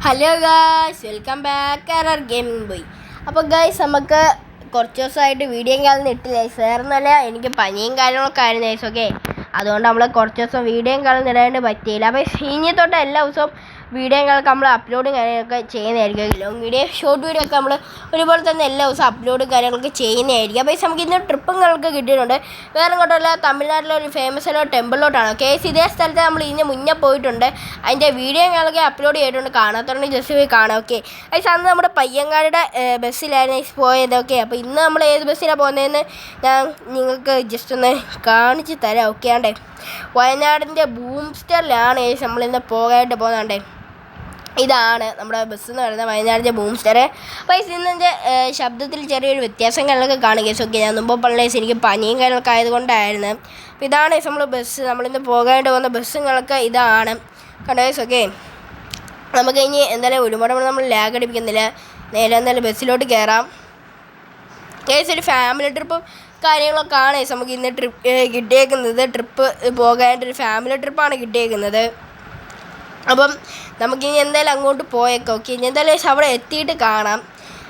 Hello guys, welcome back R gaming boy. അപ്പോൾ guys, നമുക്ക് കുറച്ച് ദിവസമായിട്ട് വീഡിയോയും കാലം ഇട്ടില്ല. വേറൊന്നുമല്ല, എനിക്ക് പനിയും കാര്യങ്ങളൊക്കെ ആയിരുന്നു ഗൈസ്. ഓക്കെ, അതുകൊണ്ട് നമ്മൾ കുറച്ച് ദിവസം വീഡിയോയും കാലം ഇടാണ്ട് പറ്റിയില്ല. അപ്പോൾ ഇനി തൊട്ട് എല്ലാ ദിവസവും വീഡിയോയും കാലൊക്കെ നമ്മൾ അപ്ലോഡും കാര്യങ്ങളൊക്കെ ചെയ്യുന്നതായിരിക്കും. ലോങ് വീഡിയോ, ഷോർട്ട് വീഡിയോ ഒക്കെ നമ്മൾ ഒരുപോലെ തന്നെ എല്ലാ ദിവസവും അപ്ലോഡും കാര്യങ്ങളൊക്കെ ചെയ്യുന്നതായിരിക്കും. അപ്പോൾ നമുക്ക് ഇന്ന് ട്രിപ്പും കാര്യങ്ങളൊക്കെ കിട്ടിയിട്ടുണ്ട്. വേറെ ഇങ്ങോട്ടല്ല, തമിഴ്നാട്ടിലെ ഒരു ഫേമസ് ആയ ടെമ്പിളിലോട്ടാണ്. ഓക്കെ, ഇതേ സ്ഥലത്ത് നമ്മൾ ഇതിന് മുന്നേ പോയിട്ടുണ്ട്. അതിൻ്റെ വീഡിയോയും കാര്യങ്ങളൊക്കെ അപ്ലോഡ് ചെയ്തിട്ടുണ്ട്. കാണാത്തതുകൊണ്ട് ജസ്റ്റ് പോയി കാണാം. ഓക്കെ, അന്ന് നമ്മുടെ പയ്യങ്ങാടിയുടെ ബസ്സിലായിരുന്നു പോയത്. ഓക്കെ, അപ്പോൾ ഇന്ന് നമ്മൾ ഏത് ബസ്സിലാണ് പോകുന്നതെന്ന് ഞാൻ നിങ്ങൾക്ക് ജസ്റ്റ് ഒന്ന് കാണിച്ച് തരാം. ഓക്കെ ആണ്ടേ, വയനാടിൻ്റെ ബൂംസ്റ്ററിലാണ് നമ്മളിന്ന് പോകാനായിട്ട് പോകുന്നുണ്ടേ. ഇതാണ് നമ്മുടെ ബസ് എന്ന് പറയുന്നത്, വയനാടിൻ്റെ ബൂംസ്റ്റർ. അപ്പോൾ ഇന്നത്തെ ശബ്ദത്തിൽ ചെറിയൊരു വ്യത്യാസം കാര്യങ്ങളൊക്കെ കാണുക. ഓക്കെ, ഞാൻ മുമ്പ് പറഞ്ഞ എനിക്ക് പനിയും കാര്യങ്ങളൊക്കെ ആയതുകൊണ്ടായിരുന്നു. അപ്പോൾ ഇതാണ് നമ്മൾ ബസ്, നമ്മളിന്ന് പോകാനായിട്ട് പോകുന്ന ബസ്സുകളൊക്കെ ഇതാണ് കണ്ടോ. ഓക്കെ, നമുക്ക് ഇനി എന്തായാലും ഒരുപാട് നമ്മൾ ലാഗ് അടിപ്പിക്കുന്നില്ല, നേരെ എന്തായാലും ബസ്സിലോട്ട് കയറാം. ഒരു ഫാമിലി ട്രിപ്പും കാര്യങ്ങളൊക്കെയാണ് നമുക്ക് ഇന്ന് കിട്ടിയേക്കുന്നത്. ട്രിപ്പ് പോകാനായിട്ടൊരു ഫാമിലി ട്രിപ്പാണ് കിട്ടിയേക്കുന്നത്. അപ്പം നമുക്കിനി എന്തായാലും അങ്ങോട്ട് പോയേക്കാം. ഓക്കെ, ഇനി എന്തായാലും അവിടെ എത്തിയിട്ട് കാണാം.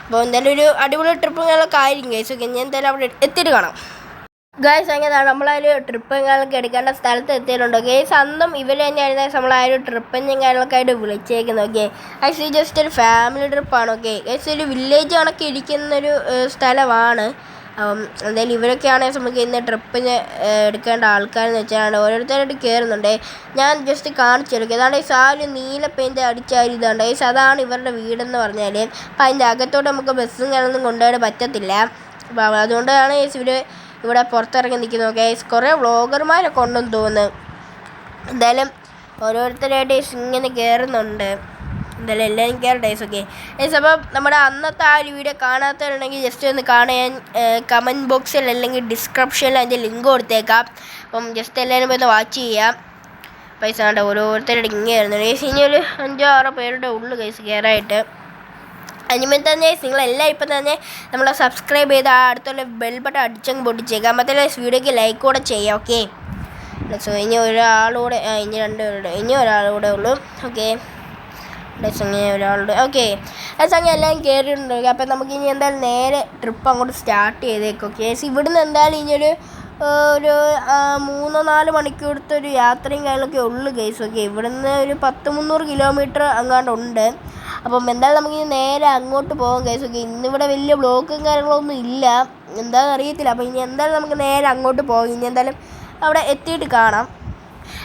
അപ്പോൾ എന്തായാലും ഒരു അടിപൊളി ട്രിപ്പുകളൊക്കെ ആയിരിക്കും ഗൈസ്. ഓക്കെ, ഇനി എന്തായാലും അവിടെ എത്തിയിട്ട് കാണാം ഗൈസ്. അങ്ങനെയാണ് നമ്മളൊരു ട്രിപ്പും കാര്യങ്ങളൊക്കെ എടുക്കേണ്ട സ്ഥലത്ത് എത്തിയിട്ടുണ്ട് ഗൈസ്. അന്നും ഇവർ തന്നെയായിരുന്നു നമ്മളാ ഒരു ട്രിപ്പും കാര്യങ്ങളൊക്കെ ആയിട്ട് വിളിച്ചേക്കുന്നത്. ഓക്കെ, ആക്ച്വലി ജസ്റ്റ് ഒരു ഫാമിലി ട്രിപ്പാണ്. ഓക്കെ ഗൈസ്, ഒരു വില്ലേജ് കണക്ക് ഇരിക്കുന്നൊരു സ്ഥലമാണ്. എന്തായാലും ഇവരൊക്കെയാണെങ്കിൽ നമുക്ക് ഇന്ന് ട്രിപ്പിന് എടുക്കേണ്ട ആൾക്കാരെന്ന് വെച്ചാൽ ഓരോരുത്തരായിട്ട് കയറുന്നുണ്ട്. ഞാൻ ജസ്റ്റ് കാണിച്ചു കൊടുക്കുക. അതാണ് ആ ഒരു നീല പെയിൻറ്റ് അടിച്ചാൽ ഇതുണ്ട്. അതാണ് ഇവരുടെ വീടെന്ന് പറഞ്ഞാൽ. അപ്പം അതിൻ്റെ അകത്തോട്ട് നമുക്ക് ബസ്സും കാര്യമൊന്നും കൊണ്ടുപോകാൻ പറ്റത്തില്ല. അപ്പം അതുകൊണ്ടാണ് ഇവർ ഇവിടെ പുറത്തിറങ്ങി നിൽക്കുന്നത്. ഓക്കെ, കുറേ വ്ളോഗർമാരൊക്കെ ഉണ്ടെന്ന് തോന്നുന്നു. എന്തായാലും ഓരോരുത്തരായിട്ട് ഇങ്ങനെ കയറുന്നുണ്ട്. എന്തായാലും എല്ലാവരും കയറട്ടെ. ഓക്കെ, അപ്പോൾ നമ്മുടെ അന്നത്തെ ആ ഒരു വീഡിയോ കാണാത്തവരുണ്ടെങ്കിൽ ജസ്റ്റ് ഒന്ന് കാണാൻ കമൻറ്റ് ബോക്സിൽ അല്ലെങ്കിൽ ഡിസ്ക്രിപ്ഷനിൽ അതിൻ്റെ ലിങ്ക് കൊടുത്തേക്കാം. അപ്പം ജസ്റ്റ് എല്ലാവരും പോയി വാച്ച് ചെയ്യാം. പൈസ വേണ്ട, ഓരോരുത്തരുടെ ഇങ്ങനെ ആയിരുന്നു ഇനി ഒരു 5-6 പേരുടെ ഉള്ളു കൈസ് കയറായിട്ട്. അതിനുമ്പോൾ തന്നെ നിങ്ങളെല്ലാം ഇപ്പം തന്നെ നമ്മളെ സബ്സ്ക്രൈബ് ചെയ്ത് അടുത്തുള്ള ബെൽ ബട്ടൺ അടിച്ചങ്ങ് പൊട്ടിച്ചേക്കാം. മറ്റേ വീഡിയോയ്ക്ക് ലൈക്ക് കൂടെ ചെയ്യാം. ഓക്കെ, സോ ഇനി ഒരാളൂടെ ഇനി 2 പേരുടെ ഇനി ഒരാളൂടെ ഉള്ളൂ. ഓക്കെ, ഒരാളുടെ. ഓക്കെ, അങ്ങനെ എല്ലാം കയറിയിട്ടുണ്ട്. അപ്പം നമുക്ക് ഇനി എന്തായാലും നേരെ ട്രിപ്പ് അങ്ങോട്ട് സ്റ്റാർട്ട് ചെയ്തേക്കും. ഓക്കെ, ഇവിടുന്ന് എന്തായാലും ഇനി ഒരു 3-4 മണിക്കൂറത്തെ ഒരു യാത്രയും കാര്യങ്ങളൊക്കെ ഉള്ളു ഗൈസ്. ഓക്കെ, ഇവിടുന്ന് ഒരു 100-300 കിലോമീറ്റർ അങ്ങാണ്ടുണ്ട്. അപ്പം എന്തായാലും നമുക്കിനി നേരെ അങ്ങോട്ട് പോകാം ഗൈസ്. ഓക്കെ, ഇന്നിവിടെ വലിയ ബ്ലോക്കും കാര്യങ്ങളൊന്നും ഇല്ല, എന്താണെന്ന് അറിയത്തില്ല. അപ്പം ഇനി എന്തായാലും നമുക്ക് നേരെ അങ്ങോട്ട് പോകും. ഇനി എന്തായാലും അവിടെ എത്തിയിട്ട് കാണാം.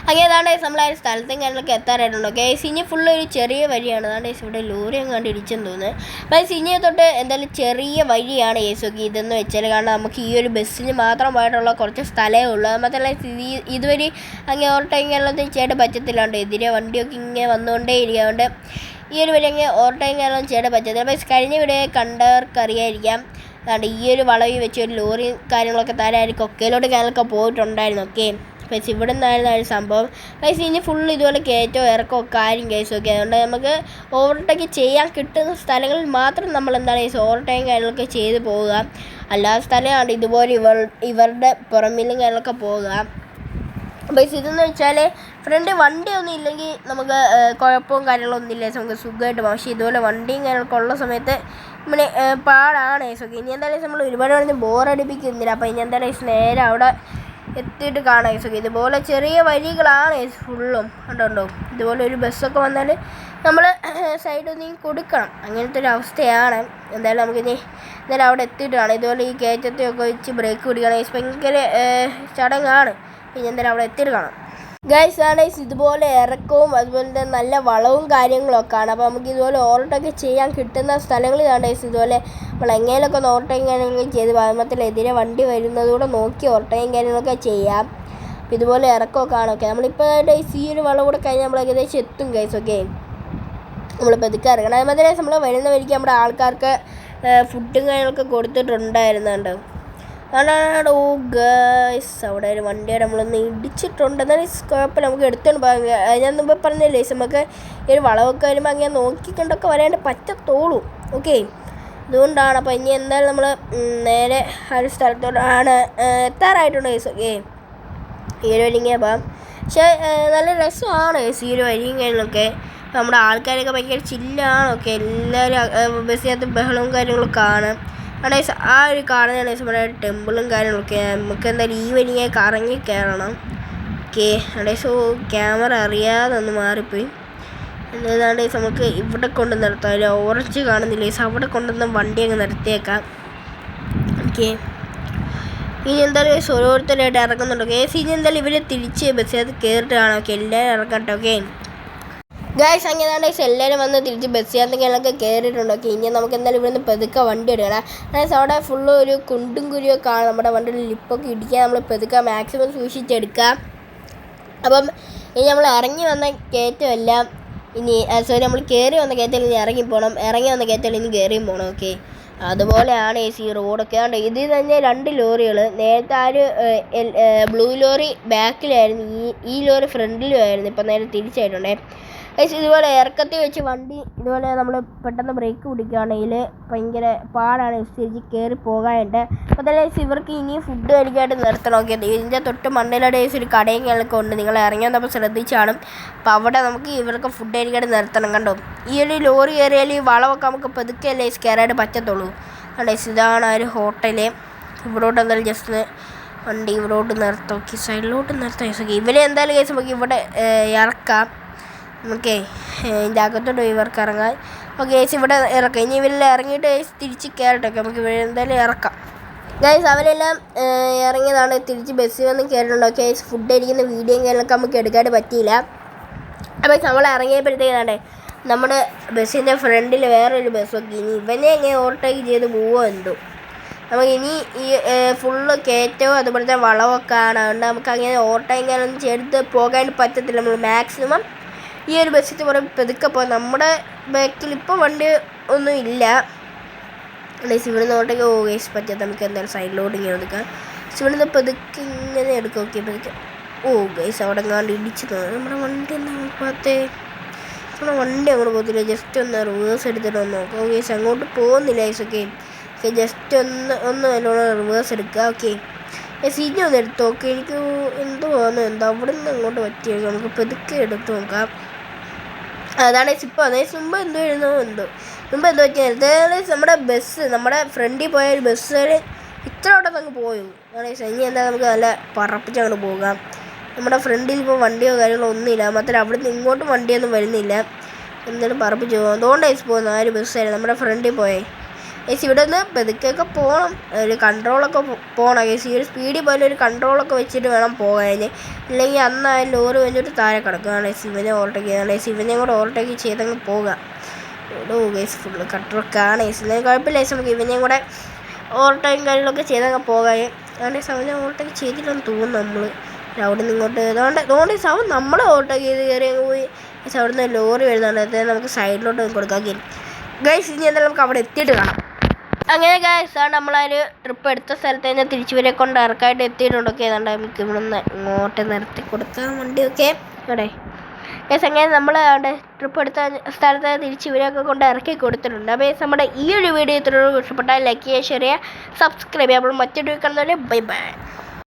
അങ്ങനെ അതാണ് നമ്മൾ ആ ഒരു സ്ഥലത്തും കാര്യങ്ങളൊക്കെ എത്താറായിട്ടുണ്ട്. ഓക്കെ, സിനി ഫുള്ള് ഒരു ചെറിയ വഴിയാണ്. അതാണ് ഇവിടെ ലോറി അങ്ങാണ്ട് ഇടിച്ചെന്ന് തോന്നുന്നത്. അപ്പോൾ സിനിയെ തൊട്ട് എന്തായാലും ചെറിയ വഴിയാണ് ഓക്കെ ഇതെന്ന് വെച്ചാൽ. കാരണം നമുക്ക് ഈ ഒരു ബസ്സിന് മാത്രമായിട്ടുള്ള കുറച്ച് സ്ഥലമേ ഉള്ളൂ. മാത്രമല്ല ഇതുവരെ അങ്ങനെ ഓവർടൈം കാര്യങ്ങളൊന്നും ചെയ്യാൻ പറ്റത്തില്ലാണ്ട് എതിരെ വണ്ടിയൊക്കെ ഇങ്ങനെ വന്നുകൊണ്ടേ ഇരിക്കാണ്ട് ഈ ഒരു വഴി അങ്ങനെ ഓവർടൈം കാര്യങ്ങളൊന്നും ചെയ്യാൻ പറ്റത്തില്ല. അപ്പോൾ കഴിഞ്ഞ ഇവിടെ കണ്ടവർക്ക് അറിയായിരിക്കാം. അതുകൊണ്ട് ഈ ഒരു വളവിൽ വെച്ച് ഒരു ലോറി കാര്യങ്ങളൊക്കെ താരം കൊക്കയിലോട്ട് കാര്യങ്ങളൊക്കെ പോയിട്ടുണ്ടായിരുന്നു. ഓക്കെ, പക്ഷേ ഇവിടെ നിന്നായിരുന്നു ആ ഒരു സംഭവം. പക്ഷേ ഇനി ഫുള്ള് ഇതുപോലെ കയറ്റവും ഇറക്കമൊക്കെ ആരും കേസ്. ഓക്കെ, അതുകൊണ്ട് നമുക്ക് ഓവർടേക്ക് ചെയ്യാൻ കിട്ടുന്ന സ്ഥലങ്ങളിൽ മാത്രം നമ്മൾ എന്താണ് ഓവർടേക്കും കാര്യങ്ങളൊക്കെ ചെയ്ത് പോവുക. അല്ലാത്ത സ്ഥലമാണ് ഇതുപോലെ ഇവരുടെ പുറമിലും കാര്യങ്ങളൊക്കെ പോവുക. അപ്പോൾ ഇതെന്ന് വെച്ചാൽ ഫ്രണ്ട് വണ്ടിയൊന്നും ഇല്ലെങ്കിൽ നമുക്ക് കുഴപ്പവും കാര്യങ്ങളൊന്നും ഇല്ല, നമുക്ക് സുഖമായിട്ട് പോകാം. പക്ഷേ ഇതുപോലെ വണ്ടിയും കാര്യങ്ങളൊക്കെ ഉള്ള സമയത്ത് ഇങ്ങനെ പാടാണ്. ഓക്കെ, ഇനി എന്തായാലും നമ്മൾ ഒരുപാട് ബോറടിപ്പിക്കുന്നില്ല. അപ്പോൾ ഇനി എന്തായാലും നേരെ അവിടെ എത്തിയിട്ട് കാണാം. ഓക്കെ, ഇതുപോലെ ചെറിയ വഴികളാണ് ഫുള്ളും. കണ്ടോ, ഇതുപോലെ ഒരു ബസ്സൊക്കെ വന്നാൽ നമ്മൾ സൈഡൊന്നും കൊടുക്കണം, അങ്ങനത്തെ ഒരു അവസ്ഥയാണ്. എന്തായാലും നമുക്കിനി എന്തായാലും അവിടെ എത്തിയിട്ട് കാണാം. ഇതുപോലെ ഈ കയറ്റത്തെയൊക്കെ വെച്ച് ബ്രേക്ക് പിടിക്കണം, ഭയങ്കര ചടങ്ങാണ്. പിന്നെ എന്തായാലും അവിടെ എത്തിയിട്ട് കാണാം ഗൈസ്. ആണ് ഇതുപോലെ ഇറക്കവും അതുപോലെ തന്നെ നല്ല വളവും കാര്യങ്ങളൊക്കെയാണ്. അപ്പോൾ നമുക്ക് ഇതുപോലെ ഓവർടേക്ക് ചെയ്യാൻ കിട്ടുന്ന സ്ഥലങ്ങളിൽ ആണ് ഇതുപോലെ നമ്മൾ എങ്ങനെയൊക്കെ ഒന്ന് ഓവർടേക്കും കാര്യങ്ങളൊക്കെ ചെയ്ത് വാഹനത്തിൽ എതിരെ വണ്ടി വരുന്നതുകൂടെ നോക്കി ഓവർടേക്കും കാര്യങ്ങളൊക്കെ ചെയ്യാം. അപ്പോൾ ഇതുപോലെ ഇറക്കമൊക്കെ ആണ്. ഓക്കെ, നമ്മളിപ്പോൾ ഈ ഒരു വളം കൂടെ കഴിഞ്ഞാൽ നമ്മൾ ഏകദേശം എത്തും ഗൈസ്. ഓക്കെ, നമ്മളിപ്പോൾ ഇതൊക്കെ ഇറങ്ങണം. അതുപോലെ നമ്മൾ വരുന്ന വഴിക്ക് നമ്മുടെ ആൾക്കാർക്ക് ഫുഡും കാര്യങ്ങളൊക്കെ കൊടുത്തിട്ടുണ്ടായിരുന്നുണ്ട്. അതാണ് ഗൈസ്, അവിടെ ഒരു വണ്ടിയെ നമ്മളൊന്ന് ഇടിച്ചിട്ടുണ്ട്. എന്നാലും കുഴപ്പമില്ല, നമുക്ക് എടുത്തുകൊണ്ട് പോകാം. ഞാൻ മുമ്പ് പറഞ്ഞില്ലേ നമുക്ക് ഈ ഒരു വളവൊക്കെ വരുമ്പോൾ അങ്ങനെ നോക്കിക്കൊണ്ടൊക്കെ വരാണ്ട് പറ്റത്തോളൂ. ഓക്കെ, അതുകൊണ്ടാണ്. അപ്പോൾ ഇനി എന്തായാലും നമ്മൾ നേരെ ആ ഒരു സ്ഥലത്തോടാണ് എത്താറായിട്ടുണ്ട് ഗൈസ്. ഓക്കെ, ഈ ഒരു വഴിങ്ങനെ പോകാം. പക്ഷേ നല്ല രസമാണ് ഈ ഒരു വഴിയും കാര്യങ്ങളൊക്കെ. നമ്മുടെ ആൾക്കാരൊക്കെ ഭയങ്കര ചില്ലാണ്. ഓക്കെ, എല്ലാവരും ബസ്സിനകത്ത് ബഹളവും കാര്യങ്ങളും കാണാം. ഗൈസ് ആ ഒരു കാണുന്നതാണ് നമ്മുടെ ടെമ്പിളും കാര്യങ്ങളൊക്കെ. നമുക്ക് എന്തായാലും ഈവനിങ്ങായി കറങ്ങി കയറണം. ഓക്കെ ഗൈസ്, ക്യാമറ അറിയാതെ ഒന്ന് മാറിപ്പോയി. എന്താണ് ഗൈസ്, നമുക്ക് ഇവിടെ കൊണ്ട് നിർത്താം. ഒരു ഓറഞ്ച് കാണുന്നില്ല ഗൈസ്, അവിടെ കൊണ്ടുവന്ന് വണ്ടി അങ്ങ് നിർത്തിയേക്കാം. ഓക്കെ, ഇനി എന്തായാലും ഗൈസ് ഓരോരുത്തരായിട്ട് ഇറങ്ങുന്നുണ്ട്. ഗൈസ് ഇനി എന്തായാലും ഇവർ തിരിച്ച് ബസ്സിനകത്ത് കയറിയിട്ട് കാണാം. ഓക്കെ, എല്ലാവരും ഇറങ്ങട്ടെ. ഓക്കെ ഗൈസ്, അങ്ങനെയാണ് ഗൈസ് എല്ലാവരും വന്ന് തിരിച്ച് ബസ്സിനകത്തൊക്കെ കയറിയിട്ടുണ്ട്. ഓക്കെ, ഇനി നമുക്ക് എന്തായാലും ഇവിടുന്ന് പെതുക്കെ വണ്ടി എടുക്കണം. ഗൈസ് അവിടെ ഫുള്ള് ഒരു കുണ്ടും കുരുവൊക്കെ ആണ്. നമ്മുടെ വണ്ടിയുടെ ലിപ്പൊക്കെ ഇടിക്കാൻ നമ്മൾ പെതുക്കെ മാക്സിമം സൂക്ഷിച്ചെടുക്കാം. അപ്പം ഇനി നമ്മൾ ഇറങ്ങി വന്ന കയറ്റമെല്ലാം ഇനി നമ്മൾ കയറി വന്ന കയറ്റം ഇനി ഇറങ്ങിപ്പോകണം. ഇറങ്ങി വന്ന കയറ്റം ഇനി കയറിയും പോകണം. ഓക്കെ, അതുപോലെയാണ് ഈ റോഡൊക്കെ. അതുകൊണ്ട് ഇതിൽ തന്നെ 2 ലോറികൾ. നേരത്തെ ആ ഒരു ബ്ലൂ ലോറി ബാക്കിലായിരുന്നു, ഈ ലോറി ഫ്രണ്ടിലും ആയിരുന്നു. ഇപ്പം നേരെ തിരിച്ചായിട്ടുണ്ടേ. ഇതുപോലെ ഇറക്കത്തിൽ വെച്ച് വണ്ടി ഇതുപോലെ നമ്മൾ പെട്ടെന്ന് ബ്രേക്ക് പിടിക്കുകയാണെങ്കിൽ ഭയങ്കര പാടാണ് തിരിച്ച് കയറി പോകാനായിട്ട്. അപ്പോൾ തന്നെ ഇവർക്ക് ഇനിയും ഫുഡ് കഴിക്കാനായിട്ട് നിർത്തണം. ഓക്കെ, ഇതിൻ്റെ തൊട്ട് മണ്ടയിലൂടെ ഒരു കടയും കാര്യങ്ങളൊക്കെ ഉണ്ട്. നിങ്ങൾ ഇറങ്ങി വന്നപ്പോൾ ശ്രദ്ധിച്ചാണ്. അപ്പോൾ അവിടെ നമുക്ക് ഇവർക്ക് ഫുഡ് കഴിക്കാനായിട്ട് നിർത്തണം. കണ്ടോ, ഈ ഒരു ലോറി കയറിയാൽ ഈ വളമൊക്കെ നമുക്ക് പതുക്കെയല്ലേ കയറാനായിട്ട് പറ്റത്തുള്ളൂ. കണ്ടോ, ഇതാണ് ആ ഒരു ഹോട്ടല്. ഇവിടോട്ട് എന്തായാലും ജസ്റ്റ് വണ്ടി ഇവിടോട്ട് നിർത്താം. ഓക്കെ, സൈഡിലോട്ട് നിർത്താം. ഓക്കെ, ഇവരെ എന്തായാലും കേസ് നമുക്ക് ഇവിടെ ഇറക്കാം. ഓക്കെ, ഇതിൻ്റെ അകത്തോട്ട് ഇവർക്ക് ഇറങ്ങാൻ. ഓക്കെ ഗൈസ്, ഇവിടെ ഇറക്കാം. ഇനി ഇവരെല്ലാം ഇറങ്ങിയിട്ട് തിരിച്ച് കയറട്ടെ. നമുക്ക് ഇവിടെ എന്തായാലും ഇറക്കാം. ഗൈസ് അവരെല്ലാം ഇറങ്ങിയതാണ്, തിരിച്ച് ബസ്സിൽ വന്ന് കയറിയിട്ടുണ്ട്. ഓക്കെ ഗൈസ്, ഫുഡ് അടിക്കുന്ന വീഡിയോയും കാര്യങ്ങളൊക്കെ നമുക്ക് എടുക്കാനായിട്ട് പറ്റിയില്ല. അപ്പോൾ നമ്മൾ ഇറങ്ങിയപ്പോഴത്തേക്കാണ് നമ്മുടെ ബസ്സിൻ്റെ ഫ്രണ്ടിൽ വേറൊരു ബസ്സൊക്കെ. ഇനി ഇവനെ എങ്ങനെ ഓവർടേക്ക് ചെയ്ത് പോവോ എന്തോ. നമുക്ക് ഇനി ഈ ഫുള്ള് കയറ്റവും അതുപോലത്തെ വളവൊക്കെ ആണ്. അതുകൊണ്ട് നമുക്ക് അങ്ങനെ ഓവർടേക്ക് ചെയ്യാനൊന്നും ചെയ്ത് പോകാൻ പറ്റത്തില്ല. നമ്മൾ മാക്സിമം ഈ ഒരു ബസ്സിൽ പോലെ പെതുക്കെ പോകാം. നമ്മുടെ ബാക്കിൽ ഇപ്പോൾ വണ്ടി ഒന്നും ഇല്ല. ഗൈസ് ഇവിടുന്ന് ഓട്ടേക്ക് ഗൈസ് പറ്റാത്ത നമുക്ക് എന്തായാലും സൈഡിലോട്ട് ഇങ്ങനെ എടുക്കാം. ഇവിടുന്ന് പെതുക്കെ ഇങ്ങനെ എടുക്കാം. ഓക്കെ, പെതുക്കെ ഗൈസ് അവിടെ എങ്ങാണ്ട് ഇടിച്ച് തോന്നുന്നു. നമ്മുടെ വണ്ടി എന്താ പോകാത്തേ? നമ്മുടെ വണ്ടി അങ്ങോട്ട് പോകത്തില്ല. ജസ്റ്റ് ഒന്ന് റിവേഴ്സ് എടുത്തിട്ട് ഒന്ന് നോക്കാം. ഗൈസ് അങ്ങോട്ട് പോകുന്നില്ല ഗൈസ്. ഓക്കെ, ജസ്റ്റ് ഒന്ന് നല്ലോണം റിവേഴ്സ് എടുക്കുക. ഓക്കെ ഗൈസ്, ഇനി ഒന്ന് എടുത്ത് നോക്കാം. എനിക്ക് എന്തോ തോന്നുന്നു അവിടെ നിന്ന് അങ്ങോട്ട് പറ്റിയ നമുക്ക് പെതുക്കെ എടുത്ത് നോക്കാം. അതാണ് ഇപ്പോൾ മുമ്പ് എന്തോ പറ്റിയത്. നമ്മുടെ ബസ് നമ്മുടെ ഫ്രണ്ടിൽ പോയ ഒരു ബസ്സുകാർ ഇത്രയോട്ടം അങ്ങ് പോയി. ഇനി എന്താ നമുക്ക് നല്ല പറപ്പിച്ച് അങ്ങോട്ട് പോകാം. നമ്മുടെ ഫ്രണ്ടിൽ ഇപ്പോൾ വണ്ടിയോ കാര്യങ്ങളോ ഒന്നുമില്ല. മാത്രമല്ല അവിടെ നിന്ന് ഇങ്ങോട്ടും വണ്ടിയൊന്നും വരുന്നില്ല. എന്തായാലും പറപ്പിച്ച് പോകാം. അതുകൊണ്ടാണ് പോകുന്നത് ആ ഒരു ബസ്സുകാർ നമ്മുടെ ഫ്രണ്ടിൽ പോയേ. ഇവിടെ നിന്ന് പെതുക്കൊക്കെ പോകണം. ഒരു കൺട്രോളൊക്കെ പോകണം. ഈ ഒരു സ്പീഡിൽ പോലെ ഒരു കൺട്രോളൊക്കെ വെച്ചിട്ട് വേണം പോകാൻ. ഇല്ലെങ്കിൽ അന്ന് ആ ലോറി കഴിഞ്ഞിട്ട് താഴെ കിടക്കുകയാണ്. ഇവനെ ഓവർടേക്ക് ചെയ്താണ്. ഇവനെ കൂടെ ഓവർടേക്ക് ചെയ്തങ്ങ് പോകാം. ഗൈസ് ഫുള്ള് കട്ടറൊക്കെയാണ്. ഇല്ലെങ്കിൽ കുഴപ്പമില്ല. നമുക്ക് ഇവനെയും കൂടെ ഓവർടേക്കും കാര്യങ്ങളൊക്കെ ചെയ്തങ്ങ് പോകാൻ. അതുകൊണ്ട് അവനെ ഓവർടേക്ക് ചെയ്തില്ലെന്ന് തോന്നുന്നു നമ്മൾ. അവിടെ നിന്ന് ഇങ്ങോട്ട് അതുകൊണ്ട് സൗണ്ട് നമ്മൾ ഓവർടേക്ക് ചെയ്ത് കയറി അങ്ങ് പോയി. അവിടെ നിന്ന് ലോറി വരുന്നുണ്ട്. നമുക്ക് സൈഡിലോട്ട് കൊടുക്കാം. ഗൈസ് ഇനി എന്തായാലും നമുക്ക് അവിടെ എത്തിയിട്ട് കാണാം. അങ്ങനെ ഗൈസ് ആണ് നമ്മളൊരു ട്രിപ്പ് എടുത്ത സ്ഥലത്ത് കഴിഞ്ഞാൽ തിരിച്ചുവരെ കൊണ്ട് ഇറക്കായിട്ട് എത്തിയിട്ടുണ്ടൊക്കെ. ഏതാണ്ട് നമുക്ക് ഇവിടുന്ന് ഇങ്ങോട്ട് നിർത്തി കൊടുക്കാം വണ്ടിയൊക്കെ. ഇവിടെ ഗൈസ് അങ്ങനെ നമ്മൾ അവിടെ ട്രിപ്പ് എടുത്ത സ്ഥലത്ത് തിരിച്ചുവരെയൊക്കെ കൊണ്ട് ഇറക്കി കൊടുത്തിട്ടുണ്ട്. അപ്പോൾ നമ്മുടെ ഈ ഒരു വീഡിയോ ഇത്രയും ഇഷ്ടപ്പെട്ടാൽ ലൈക്ക് ചെയ്യുക, ഷെയർ ചെയ്യുക, സബ്സ്ക്രൈബ് ചെയ്യുക. അപ്പോൾ മറ്റൊരു കാണുന്നവരെ ബൈ ബൈ.